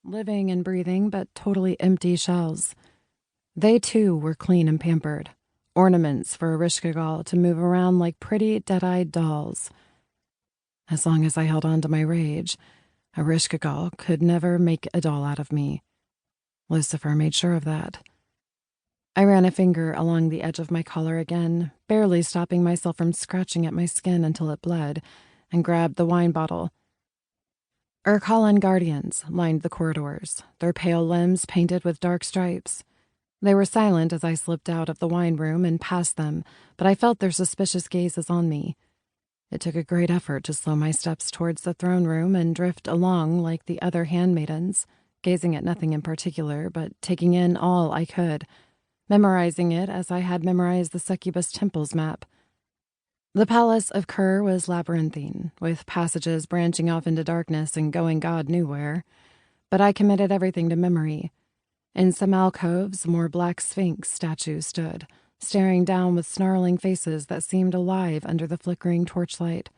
living and breathing but totally empty shells. They too were clean and pampered, ornaments for Ereshkigal to move around like pretty dead-eyed dolls. As long as I held on to my rage, Ereshkigal could never make a doll out of me. Lucifer made sure of that. I ran a finger along the edge of my collar again, barely stopping myself from scratching at my skin until it bled, and grabbed the wine bottle. Urkalan guardians lined the corridors, their pale limbs painted with dark stripes. They were silent as I slipped out of the wine room and past them, but I felt their suspicious gazes on me. It took a great effort to slow my steps towards the throne room and drift along like the other handmaidens, gazing at nothing in particular, but taking in all I could, memorizing it as I had memorized the succubus temples map. The palace of Kur was labyrinthine, with passages branching off into darkness and going God knew where, but I committed everything to memory. In some alcoves, more black sphinx statues stood, staring down with snarling faces that seemed alive under the flickering torchlight.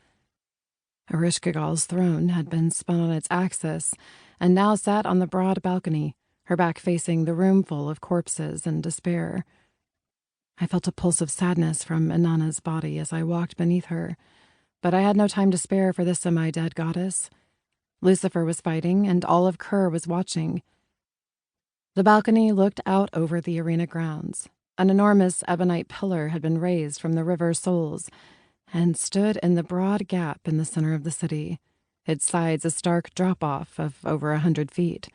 Ereshkigal's throne had been spun on its axis, and now sat on the broad balcony, her back facing the room full of corpses and despair. I felt a pulse of sadness from Inanna's body as I walked beneath her, but I had no time to spare for the semi-dead goddess. Lucifer was fighting, and all of Kur was watching. The balcony looked out over the arena grounds. An enormous ebonite pillar had been raised from the river Souls and stood in the broad gap in the center of the city, its sides a stark drop-off of over 100 feet.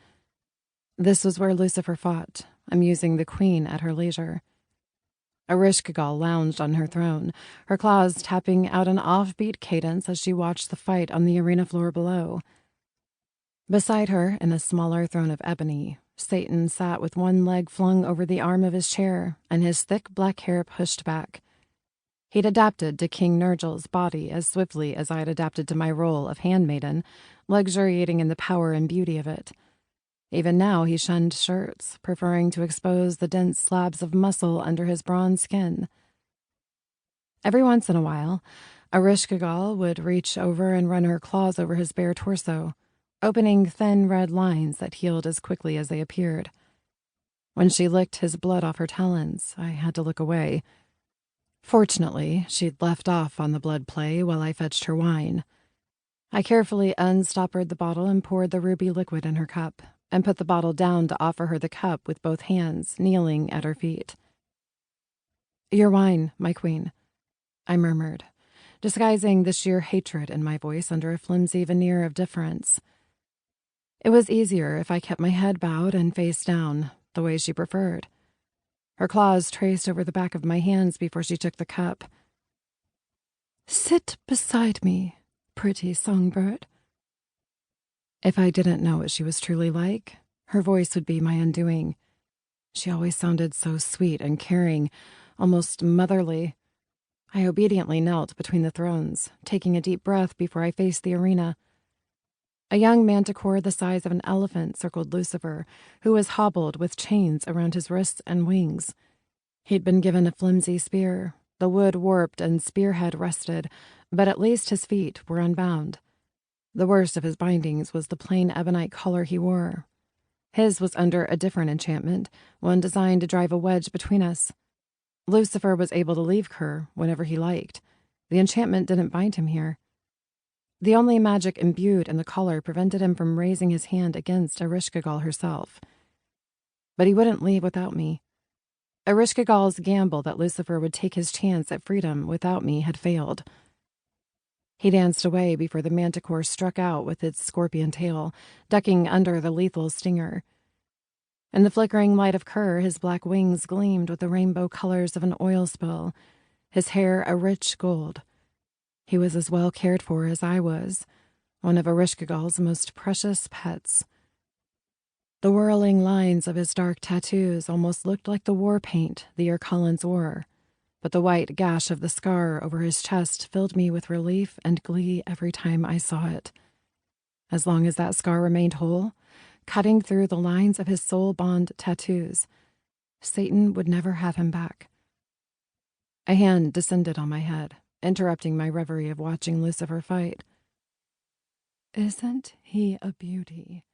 This was where Lucifer fought, amusing the queen at her leisure. Ereshkigal lounged on her throne, her claws tapping out an offbeat cadence as she watched the fight on the arena floor below. Beside her, in a smaller throne of ebony, Satan sat with one leg flung over the arm of his chair and his thick black hair pushed back. He'd adapted to King Nergal's body as swiftly as I'd adapted to my role of handmaiden, luxuriating in the power and beauty of it. Even now he shunned shirts, preferring to expose the dense slabs of muscle under his bronze skin. Every once in a while, Ereshkigal would reach over and run her claws over his bare torso, opening thin red lines that healed as quickly as they appeared. When she licked his blood off her talons, I had to look away. Fortunately, she'd left off on the blood play while I fetched her wine. I carefully unstoppered the bottle and poured the ruby liquid in her cup, and put the bottle down to offer her the cup with both hands, kneeling at her feet. "Your wine, my queen," I murmured, disguising the sheer hatred in my voice under a flimsy veneer of deference. It was easier if I kept my head bowed and face down, the way she preferred. Her claws traced over the back of my hands before she took the cup. "Sit beside me, pretty songbird." If I didn't know what she was truly like, her voice would be my undoing. She always sounded so sweet and caring, almost motherly. I obediently knelt between the thrones, taking a deep breath before I faced the arena. A young manticore the size of an elephant circled Lucifer, who was hobbled with chains around his wrists and wings. He'd been given a flimsy spear, the wood warped and spearhead rusted, but at least his feet were unbound. The worst of his bindings was the plain ebonite collar he wore. His was under a different enchantment, one designed to drive a wedge between us. Lucifer was able to leave Kur whenever he liked. The enchantment didn't bind him here. The only magic imbued in the collar prevented him from raising his hand against Ereshkigal herself. But he wouldn't leave without me. Ereshkigal's gamble that Lucifer would take his chance at freedom without me had failed. He danced away before the manticore struck out with its scorpion tail, ducking under the lethal stinger. In the flickering light of Kur, his black wings gleamed with the rainbow colors of an oil spill, his hair a rich gold. He was as well cared for as I was, one of Ereshkigal's most precious pets. The whirling lines of his dark tattoos almost looked like the war paint the Urkalans wore, but the white gash of the scar over his chest filled me with relief and glee every time I saw it. As long as that scar remained whole, cutting through the lines of his soul bond tattoos, Satan would never have him back. A hand descended on my head, interrupting my reverie of watching Lucifer fight. "Isn't he a beauty?"